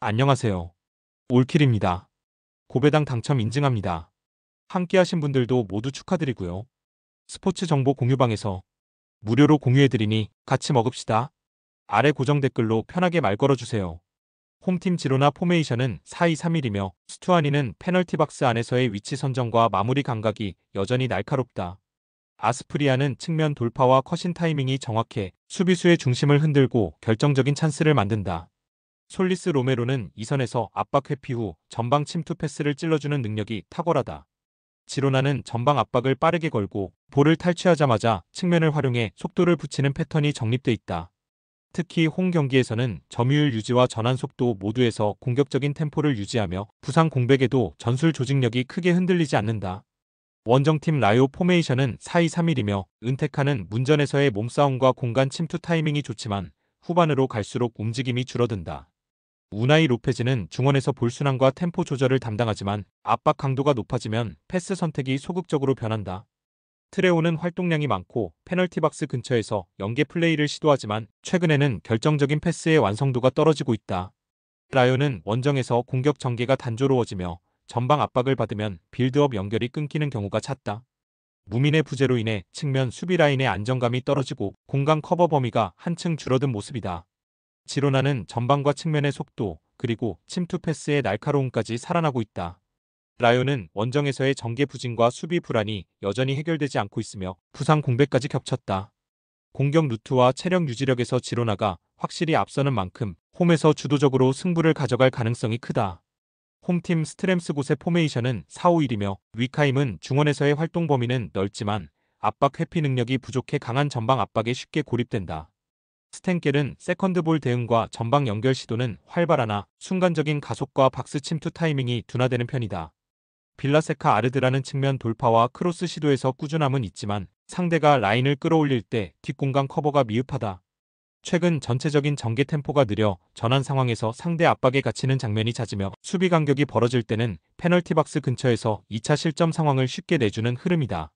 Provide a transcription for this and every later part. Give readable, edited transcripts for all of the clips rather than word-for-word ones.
안녕하세요. 올킬입니다. 고배당 당첨 인증합니다. 함께 하신 분들도 모두 축하드리고요. 스포츠 정보 공유방에서 무료로 공유해드리니 같이 먹읍시다. 아래 고정 댓글로 편하게 말 걸어주세요. 홈팀 지로나 포메이션은 4-2-3-1이며 스투아니는 페널티 박스 안에서의 위치 선정과 마무리 감각이 여전히 날카롭다. 아스프리아는 측면 돌파와 컷인 타이밍이 정확해 수비수의 중심을 흔들고 결정적인 찬스를 만든다. 솔리스 로메로는 이선에서 압박 회피 후 전방 침투 패스를 찔러주는 능력이 탁월하다. 지로나는 전방 압박을 빠르게 걸고 볼을 탈취하자마자 측면을 활용해 속도를 붙이는 패턴이 정립돼 있다. 특히 홈 경기에서는 점유율 유지와 전환 속도 모두에서 공격적인 템포를 유지하며 부상 공백에도 전술 조직력이 크게 흔들리지 않는다. 원정팀 라이오 포메이션은 4-2-3-1이며 은테카는 문전에서의 몸싸움과 공간 침투 타이밍이 좋지만 후반으로 갈수록 움직임이 줄어든다. 우나이 로페즈는 중원에서 볼 순환과 템포 조절을 담당하지만 압박 강도가 높아지면 패스 선택이 소극적으로 변한다. 트레오는 활동량이 많고 페널티 박스 근처에서 연계 플레이를 시도하지만 최근에는 결정적인 패스의 완성도가 떨어지고 있다. 라요는 원정에서 공격 전개가 단조로워지며 전방 압박을 받으면 빌드업 연결이 끊기는 경우가 잦다. 무민의 부재로 인해 측면 수비 라인의 안정감이 떨어지고 공간 커버 범위가 한층 줄어든 모습이다. 지로나는 전방과 측면의 속도, 그리고 침투 패스의 날카로움까지 살아나고 있다. 라요는 원정에서의 전개 부진과 수비 불안이 여전히 해결되지 않고 있으며 부상 공백까지 겹쳤다. 공격 루트와 체력 유지력에서 지로나가 확실히 앞서는 만큼 홈에서 주도적으로 승부를 가져갈 가능성이 크다. 홈팀 스트램스 곳의 포메이션은 4-5-1이며 위카임은 중원에서의 활동 범위는 넓지만 압박 회피 능력이 부족해 강한 전방 압박에 쉽게 고립된다. 스텐켈은 세컨드볼 대응과 전방 연결 시도는 활발하나 순간적인 가속과 박스 침투 타이밍이 둔화되는 편이다. 빌라세카 아르드라는 측면 돌파와 크로스 시도에서 꾸준함은 있지만 상대가 라인을 끌어올릴 때 뒷공간 커버가 미흡하다. 최근 전체적인 전개 템포가 느려 전환 상황에서 상대 압박에 갇히는 장면이 잦으며 수비 간격이 벌어질 때는 페널티 박스 근처에서 2차 실점 상황을 쉽게 내주는 흐름이다.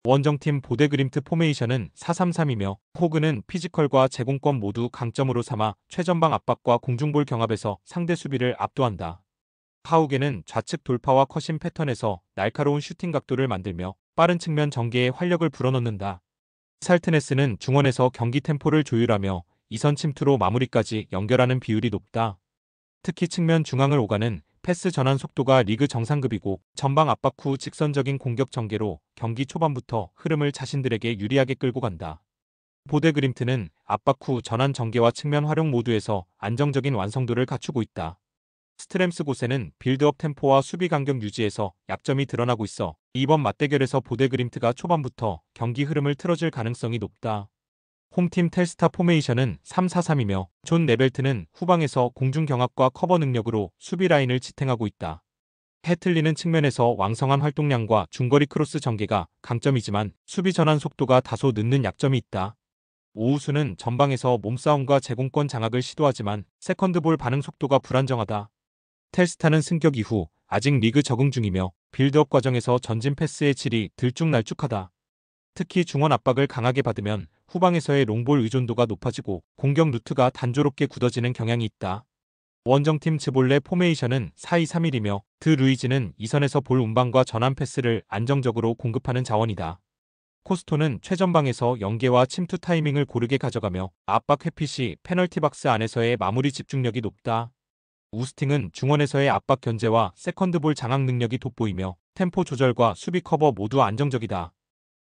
원정팀 보데그림트 포메이션은 4-3-3이며 호그는 피지컬과 제공권 모두 강점으로 삼아 최전방 압박과 공중볼 경합에서 상대 수비를 압도한다. 하우게는 좌측 돌파와 컷인 패턴에서 날카로운 슈팅 각도를 만들며 빠른 측면 전개에 활력을 불어넣는다. 살트네스는 중원에서 경기 템포를 조율하며 이선 침투로 마무리까지 연결하는 비율이 높다. 특히 측면 중앙을 오가는 패스 전환 속도가 리그 정상급이고 전방 압박 후 직선적인 공격 전개로 경기 초반부터 흐름을 자신들에게 유리하게 끌고 간다. 보데그림트는 압박 후 전환 전개와 측면 활용 모두에서 안정적인 완성도를 갖추고 있다. 스트램스 고세는 빌드업 템포와 수비 간격 유지에서 약점이 드러나고 있어 이번 맞대결에서 보데그림트가 초반부터 경기 흐름을 틀어줄 가능성이 높다. 홈팀 텔스타 포메이션은 3-4-3이며 존 네벨트는 후방에서 공중 경합과 커버 능력으로 수비 라인을 지탱하고 있다. 해틀리는 측면에서 왕성한 활동량과 중거리 크로스 전개가 강점이지만 수비 전환 속도가 다소 늦는 약점이 있다. 오우수는 전방에서 몸싸움과 제공권 장악을 시도하지만 세컨드볼 반응 속도가 불안정하다. 텔스타는 승격 이후 아직 리그 적응 중이며 빌드업 과정에서 전진 패스의 질이 들쭉날쭉하다. 특히 중원 압박을 강하게 받으면 후방에서의 롱볼 의존도가 높아지고 공격 루트가 단조롭게 굳어지는 경향이 있다. 원정팀 즈볼레 포메이션은 4-2-3-1이며 드 루이즈는 이선에서 볼 운반과 전환 패스를 안정적으로 공급하는 자원이다. 코스토는 최전방에서 연계와 침투 타이밍을 고르게 가져가며 압박 회피 시 페널티 박스 안에서의 마무리 집중력이 높다. 우스팅은 중원에서의 압박 견제와 세컨드볼 장악 능력이 돋보이며 템포 조절과 수비 커버 모두 안정적이다.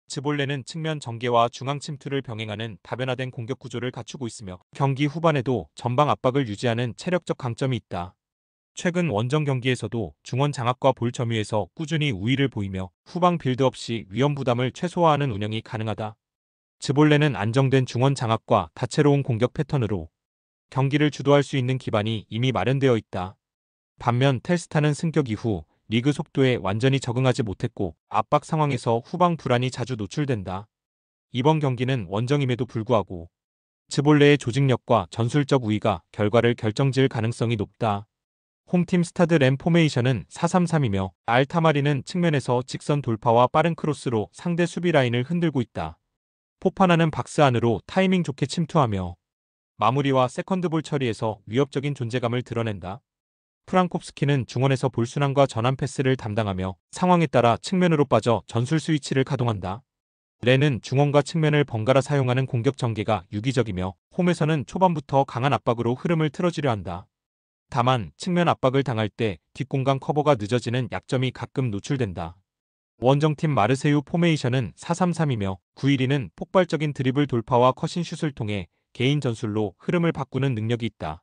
즈볼레는 측면 전개와 중앙 침투를 병행하는 다변화된 공격 구조를 갖추고 있으며 경기 후반에도 전방 압박을 유지하는 체력적 강점이 있다. 최근 원정 경기에서도 중원 장악과 볼 점유에서 꾸준히 우위를 보이며 후방 빌드업 시 위험 부담을 최소화하는 운영이 가능하다. 즈볼레는 안정된 중원 장악과 다채로운 공격 패턴으로 경기를 주도할 수 있는 기반이 이미 마련되어 있다. 반면 텔스타는 승격 이후 리그 속도에 완전히 적응하지 못했고 압박 상황에서 후방 불안이 자주 노출된다. 이번 경기는 원정임에도 불구하고 즈볼레의 조직력과 전술적 우위가 결과를 결정지을 가능성이 높다. 홈팀 스타드 램 포메이션은 4-3-3이며 알타마리는 측면에서 직선 돌파와 빠른 크로스로 상대 수비 라인을 흔들고 있다. 포파나는 박스 안으로 타이밍 좋게 침투하며 마무리와 세컨드볼 처리에서 위협적인 존재감을 드러낸다. 프랑콥스키는 중원에서 볼순환과 전환 패스를 담당하며 상황에 따라 측면으로 빠져 전술 스위치를 가동한다. 레는 중원과 측면을 번갈아 사용하는 공격 전개가 유기적이며 홈에서는 초반부터 강한 압박으로 흐름을 틀어주려 한다. 다만 측면 압박을 당할 때 뒷공간 커버가 늦어지는 약점이 가끔 노출된다. 원정팀 마르세유 포메이션은 4-3-3이며 9-1-2는 폭발적인 드리블 돌파와 컷인슛을 통해 개인 전술로 흐름을 바꾸는 능력이 있다.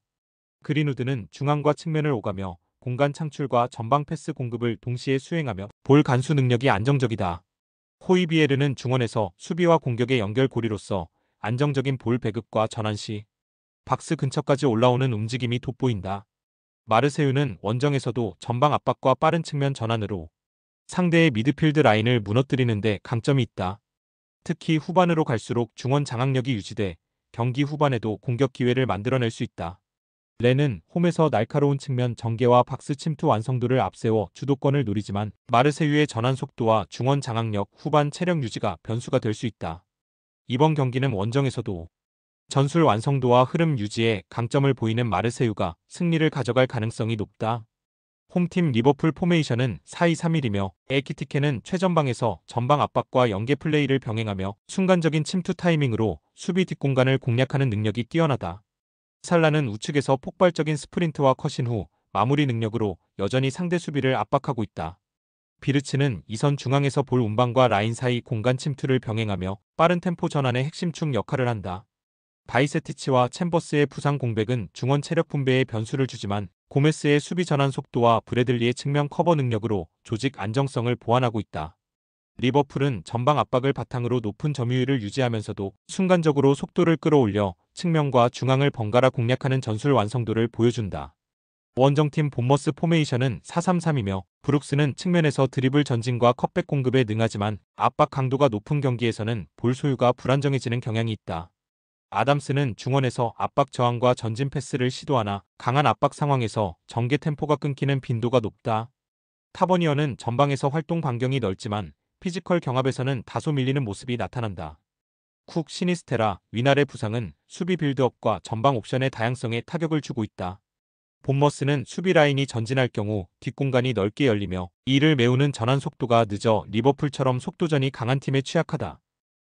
그린우드는 중앙과 측면을 오가며 공간 창출과 전방 패스 공급을 동시에 수행하며 볼 간수 능력이 안정적이다. 호이비에르는 중원에서 수비와 공격의 연결고리로서 안정적인 볼 배급과 전환 시 박스 근처까지 올라오는 움직임이 돋보인다. 마르세유는 원정에서도 전방 압박과 빠른 측면 전환으로 상대의 미드필드 라인을 무너뜨리는 데 강점이 있다. 특히 후반으로 갈수록 중원 장악력이 유지돼 경기 후반에도 공격 기회를 만들어낼 수 있다. 레는 홈에서 날카로운 측면 전개와 박스 침투 완성도를 앞세워 주도권을 노리지만 마르세유의 전환 속도와 중원 장악력, 후반 체력 유지가 변수가 될 수 있다. 이번 경기는 원정에서도 전술 완성도와 흐름 유지에 강점을 보이는 마르세유가 승리를 가져갈 가능성이 높다. 홈팀 리버풀 포메이션은 4-2-3-1이며 에키티케는 최전방에서 전방 압박과 연계 플레이를 병행하며 순간적인 침투 타이밍으로 수비 뒷공간을 공략하는 능력이 뛰어나다. 살라는 우측에서 폭발적인 스프린트와 컷인 후 마무리 능력으로 여전히 상대 수비를 압박하고 있다. 비르츠는 이선 중앙에서 볼 운반과 라인 사이 공간 침투를 병행하며 빠른 템포 전환의 핵심축 역할을 한다. 바이세티치와 챔버스의 부상 공백은 중원 체력 분배에 변수를 주지만 고메스의 수비 전환 속도와 브래들리의 측면 커버 능력으로 조직 안정성을 보완하고 있다. 리버풀은 전방 압박을 바탕으로 높은 점유율을 유지하면서도 순간적으로 속도를 끌어올려 측면과 중앙을 번갈아 공략하는 전술 완성도를 보여준다. 원정팀 본머스 포메이션은 4-3-3이며 브룩스는 측면에서 드리블 전진과 컷백 공급에 능하지만 압박 강도가 높은 경기에서는 볼 소유가 불안정해지는 경향이 있다. 아담스는 중원에서 압박 저항과 전진 패스를 시도하나 강한 압박 상황에서 전개 템포가 끊기는 빈도가 높다. 타버니어는 전방에서 활동 반경이 넓지만 피지컬 경합에서는 다소 밀리는 모습이 나타난다. 쿡, 시니스테라, 위날의 부상은 수비 빌드업과 전방 옵션의 다양성에 타격을 주고 있다. 본머스는 수비 라인이 전진할 경우 뒷공간이 넓게 열리며 이를 메우는 전환 속도가 늦어 리버풀처럼 속도전이 강한 팀에 취약하다.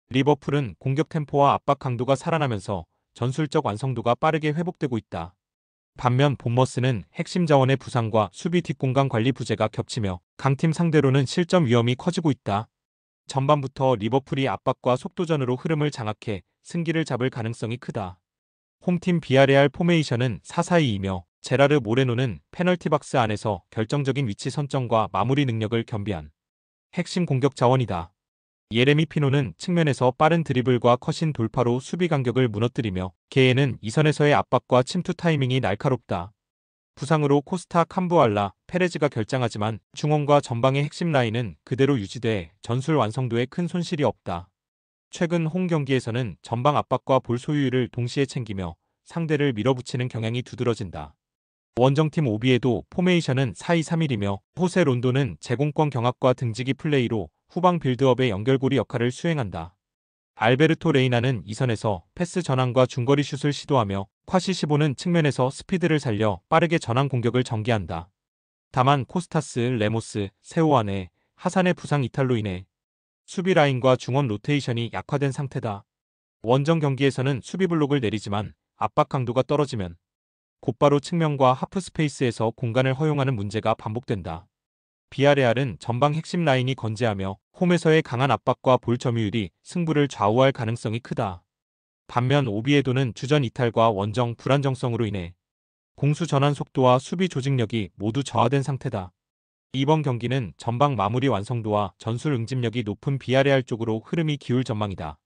리버풀은 공격 템포와 압박 강도가 살아나면서 전술적 완성도가 빠르게 회복되고 있다. 반면 본머스는 핵심 자원의 부상과 수비 뒷공간 관리 부재가 겹치며 강팀 상대로는 실점 위험이 커지고 있다. 전반부터 리버풀이 압박과 속도전으로 흐름을 장악해 승기를 잡을 가능성이 크다. 홈팀 비아레알 포메이션은 4-4-2이며 제라르 모레노는 페널티 박스 안에서 결정적인 위치 선정과 마무리 능력을 겸비한 핵심 공격 자원이다. 예레미 피노는 측면에서 빠른 드리블과 컷인 돌파로 수비 간격을 무너뜨리며 게에는 이선에서의 압박과 침투 타이밍이 날카롭다. 부상으로 코스타, 캄부알라, 페레즈가 결장하지만 중원과 전방의 핵심 라인은 그대로 유지돼 전술 완성도에 큰 손실이 없다. 최근 홈 경기에서는 전방 압박과 볼 소유율을 동시에 챙기며 상대를 밀어붙이는 경향이 두드러진다. 원정팀 오비에도 포메이션은 4-2-3-1이며 호세 론도는 제공권 경합과 등지기 플레이로 후방 빌드업의 연결고리 역할을 수행한다. 알베르토 레이나는 이선에서 패스 전환과 중거리 슛을 시도하며 콰시시보는 측면에서 스피드를 살려 빠르게 전환 공격을 전개한다. 다만 코스타스, 레모스, 세오안의 하산의 부상 이탈로 인해 수비 라인과 중원 로테이션이 약화된 상태다. 원정 경기에서는 수비 블록을 내리지만 압박 강도가 떨어지면 곧바로 측면과 하프 스페이스에서 공간을 허용하는 문제가 반복된다. 비아레알은 전방 핵심 라인이 건재하며 홈에서의 강한 압박과 볼 점유율이 승부를 좌우할 가능성이 크다. 반면 오비에도는 주전 이탈과 원정 불안정성으로 인해 공수 전환 속도와 수비 조직력이 모두 저하된 상태다. 이번 경기는 전방 마무리 완성도와 전술 응집력이 높은 비아레알 쪽으로 흐름이 기울 전망이다.